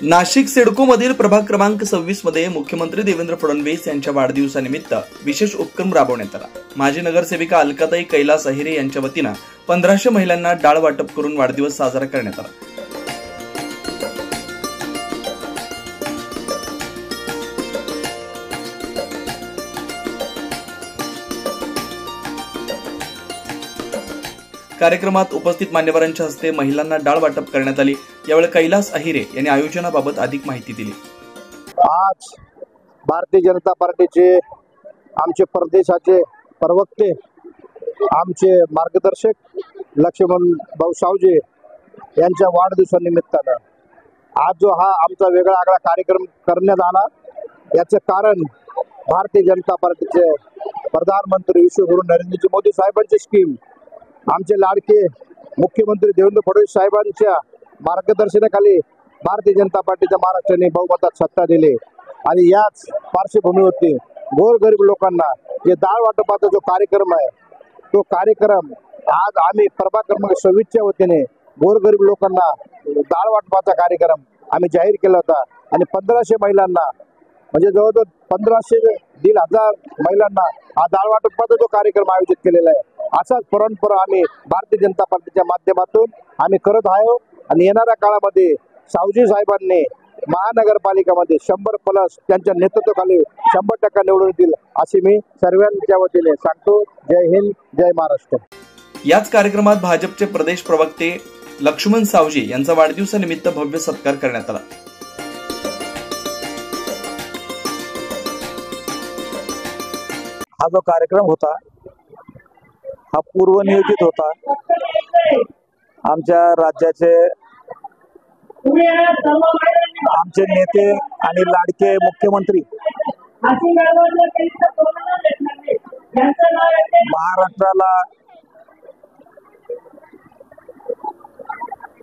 नाशिक सिडकोमधील प्रभाग क्रमांक 26 मध्ये मुख्यमंत्री देवेंद्र फडणवीस यांच्या वाढदिवसानिमित्त विशेष उपक्रम राबवण्यात आला। माजी नगरसेविका अलकाताई कैलास अहिरे यांच्या वतीने 1500 महिलांना डाळ वाटप करून वाढदिवस साजरा करण्यात आला। कार्यक्रमात उपस्थित मान्यवरांच्या हस्ते महिलांना डाळ वाटप करण्यात आली। यावेळी कैलास अहिरे यांनी आयोजनाबाबत अधिक माहिती दिली। आज भारतीय जनता पार्टीचे आमचे प्रदेशाचे प्रवक्ते, आमचे मार्गदर्शक लक्ष्मण भाऊ सावजे यांच्या वाढदिवसानिमित्तानं आज जो हा आमचा वेगळा आगळा कार्यक्रम करण्यात आला, याचे कारण भारतीय जनता पार्टीचे प्रधानमंत्री विश्वगुरु नरेंद्र मोदी साहेबांची स्कीम, आमचे लाडके मुख्यमंत्री देवेंद्र फडणवीस साहेबांच्या मार्गदर्शनाखाली भारतीय जनता पार्टीच्या महाराष्ट्राने बहुमतात सत्ता दिली आणि याच पार्श्वभूमीवरती गोरगरीब लोकांना जे डाळ वाटपाचा जो कार्यक्रम आहे, तो कार्यक्रम आज आम्ही प्रभाग क्रमांक 26च्या वतीने गोरगरीब लोकांना डाळ वाटपाचा कार्यक्रम आम्ही जाहीर केला होता आणि 1500 महिलांना म्हणजे जवळजवळ 1500-1500 महिलांना हा डाळ वाटपाचा जो कार्यक्रम आयोजित केलेला आहे, असाच परंपरा आम्ही भारतीय जनता पार्टीच्या माध्यमातून आम्ही करत आहोत आणि येणाऱ्या काळामध्ये सावजी साहेबांनी महानगरपालिकामध्ये 100+ त्यांच्या नेतृत्वाखाली 100% निवडून येतील असे मी सर्वांच्या वतीने सांगतो। जय हिंद, जय महाराष्ट्र। याच कार्यक्रमात भाजपचे प्रदेश प्रवक्ते लक्ष्मण सावजी यांचा वाढदिवसानिमित्त भव्य सत्कार करण्यात आला। हा जो कार्यक्रम होता हा पूर्वनियोजित होता। आमच्या राज्याचे आमचे नेते आणि लाडके मुख्यमंत्री महाराष्ट्राला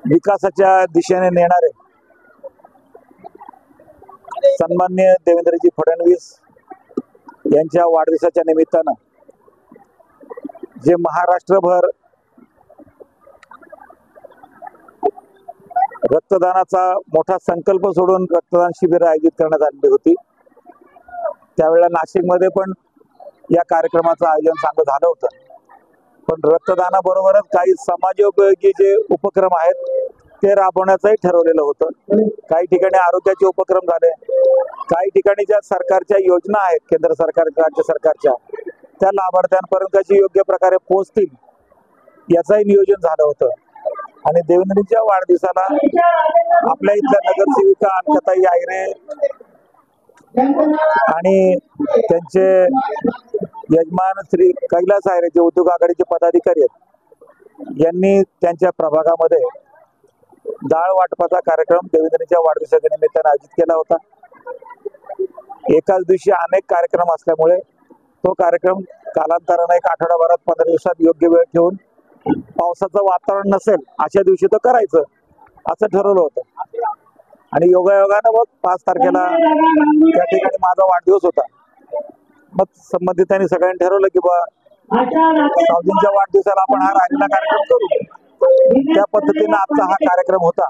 विकासाच्या दिशेने नेणारे सन्माननीय देवेंद्रजी फडणवीस यांच्या वाढदिवसाच्या निमित्तानं जे महाराष्ट्रभर रक्तदानाचा मोठा संकल्प सोडून रक्तदान शिबिर आयोजित करण्यात आलेली होती, त्यावेळेला नाशिकमध्ये पण या कार्यक्रमाचं आयोजन चांगलं झालं होतं। पण रक्तदानाबरोबरच काही समाजोपयोगी जे उपक्रम आहेत ते राबवण्याचंही ठरवलेलं होतं। काही ठिकाणी आरोग्याचे उपक्रम झाले, काही ठिकाणी ज्या सरकारच्या योजना आहेत केंद्र सरकार राज्य सरकारच्या, त्या लाभार्थ्यांपर्यंत कशी योग्य प्रकारे पोहोचतील याचंही नियोजन झालं होतं। आणि देवेंद्रजींच्या वाढदिवसाला आपल्या इथल्या नगरसेविका अलकाताई अहिरे आणि त्यांचे यजमान श्री कैलास अहिरे जे उद्योग आघाडीचे पदाधिकारी आहेत, यांनी त्यांच्या प्रभागामध्ये डाळ वाटपाचा कार्यक्रम देवेंद्रजींच्या वाढदिवसाच्या निमित्ताने आयोजित केला होता। एकाच दिवशी अनेक कार्यक्रम असल्यामुळे तो कार्यक्रम कालांतराने एक आठवडाभरात 15 दिवसात योग्य वेळ ठेवून पावसाचं वातावरण नसेल अशा दिवशी तो करायचं असं ठरवलं होतं। आणि योगायोगानं मग 5 तारखेला त्या ठिकाणी माझा वाढदिवस होता। मग संबंधितांनी सगळ्यांनी ठरवलं की बा सावजींच्या वाढदिवसाला आपण हा राहिलेला कार्यक्रम करू। त्या पद्धतीने आजचा हा कार्यक्रम होता।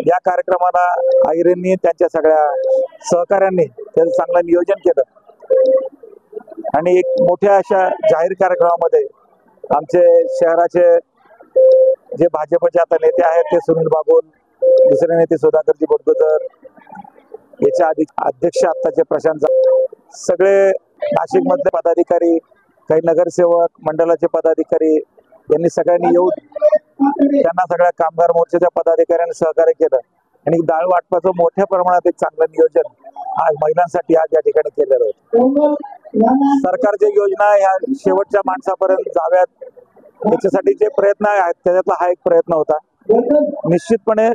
या कार्यक्रमाला अहिरेंनी त्यांच्या सगळ्या सहकाऱ्यांनी त्याचं चांगलं नियोजन केलं आणि एक मोठ्या अशा जाहीर कार्यक्रमामध्ये आमचे शहराचे जे भाजपचे आता नेते आहेत ते सुनील बागुल, दुसरे नेते सुधाकरजी बोरगुजर, याच्या आधी अध्यक्ष आत्ताचे प्रशांत, सगळे नाशिक मधले पदाधिकारी, काही नगरसेवक मंडळाचे पदाधिकारी यांनी सगळ्यांनी येऊन त्यांना सगळ्या कामगार मोर्चाच्या पदाधिकाऱ्यांनी सहकार्य केलं आणि डाळ वाटपाचं मोठ्या प्रमाणात एक चांगलं नियोजन आज महिलांसाठी आज या ठिकाणी केलेलं होतं। सरकारच्या योजना ह्या शेवटच्या माणसापर्यंत जाव्यात याच्यासाठी जे प्रयत्न आहेत त्याच्यातला हा एक प्रयत्न होता। निश्चितपणे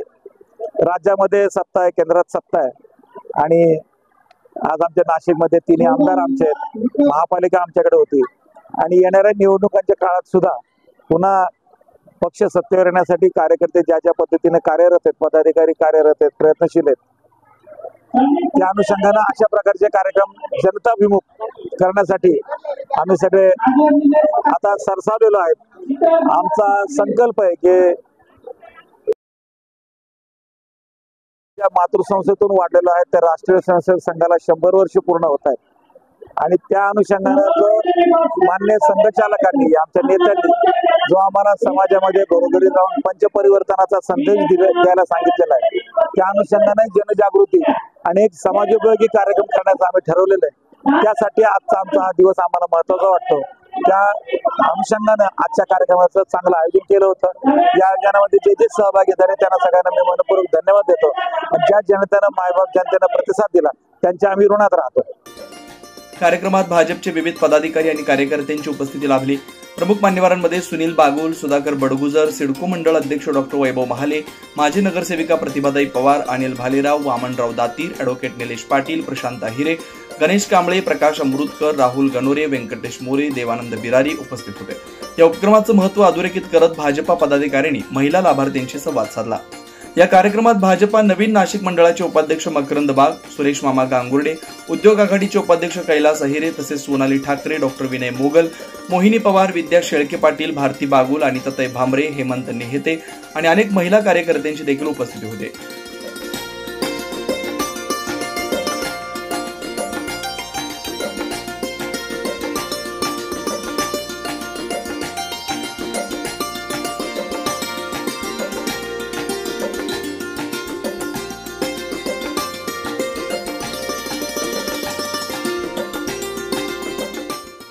राज्यामध्ये सत्ता आहे, केंद्रात सत्ता आहे आणि आज आमच्या नाशिकमध्ये 3 आमदार आमचे आहेत, महापालिका आमच्याकडे होती आणि येणाऱ्या निवडणुकांच्या काळात सुद्धा पुन्हा पक्ष सत्तेवर येण्यासाठी कार्यकर्ते ज्या ज्या पद्धतीने कार्यरत आहेत, पदाधिकारी कार्यरत आहेत, प्रयत्नशील आहेत, त्या अनुषंगाने अशा प्रकारचे कार्यक्रम जनताभिमुख करण्यासाठी आम्ही सगळे आता सरसावलेलो आहेत। आमचा संकल्प आहे की या मातृसंस्थेतून वाढलेलो आहे त्या राष्ट्रीय स्वयंसेवक संघाला 100 वर्ष पूर्ण होत आहेत आणि त्या अनुषंगाने जो मान्य संघचालकांनी आमच्या नेत्यांनी जो आम्हाला समाजामध्ये घरोघरी जाऊन पंचपरिवर्तनाचा संदेश द्यायला सांगितलेला आहे त्या अनुषंगाने जनजागृती आणि एक समाजोपयोगी कार्यक्रम करण्याचं आम्ही ठरवलेलं आहे। त्यासाठी आजचा आमचा हा दिवस आम्हाला महत्त्वाचा वाटतो। त्या अनुषंगाने आजच्या कार्यक्रमाचं चांगलं आयोजन केलं होतं। या आयोजनामध्ये जे जे सहभागी झाले त्यांना सगळ्यांना मी मनपूर्वक धन्यवाद देतो। ज्या जनतेनं मायबाप जनतेनं प्रतिसाद दिला त्यांच्या आम्ही ऋणात राहतो। कार्यक्रमात भाजपचे विविध पदाधिकारी आणि कार्यकर्त्यांची उपस्थिती लाभली। प्रमुख मान्यवरांमध्ये सुनील बागुल, सुधाकर बडगुजर, सिडको मंडळ अध्यक्ष डॉक्टर वैभव महाले, माजी नगरसेविका प्रतिभाताई पवार, अनिल भालेराव, वामनराव दातीर, ॲडव्होकेट निलेश पाटील, प्रशांत आहिरे, गणेश कांबळे, प्रकाश अमृतकर, राहुल गणोरे, व्यंकटेश मोरे, देवानंद बिरारी उपस्थित होते। या उपक्रमाचं महत्त्व अधोरेखित करत भाजपा पदाधिकाऱ्यांनी महिला लाभार्थ्यांशी संवाद साधला। या कार्यक्रमात भाजपा नवीन नाशिक मंडळाचे उपाध्यक्ष मकरंद बाग, सुरेश मामा गांगुर्डे, उद्योग आघाडीचे उपाध्यक्ष कैलास अहिरे तसेच सोनाली ठाकरे, डॉक्टर विनय मोगल, मोहिनी पवार, विद्या शेळके पाटील, भारती बागुल, अनिताताई भामरे, हेमंत नेहते आणि अनेक महिला कार्यकर्त्यांची देखील उपस्थिती होते।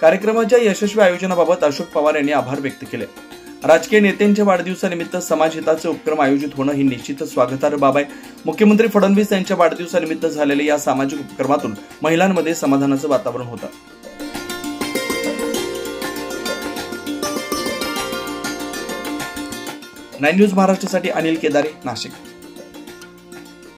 कार्यक्रमाच्या यशस्वी आयोजनाबाबत अशोक पवार यांनी आभार व्यक्त केले। राजकीय नेत्यांच्या वाढदिवसानिमित्त समाजहिताचे उपक्रम आयोजित होणं ही निश्चितच स्वागतार्ह बाब आहे। मुख्यमंत्री फडणवीस यांच्या वाढदिवसानिमित्त झालेल्या या सामाजिक उपक्रमातून महिलांमध्ये समाधानाचं वातावरण होतं। 9 न्यूज महाराष्ट्रासाठी अनिल केदारे, नाशिक।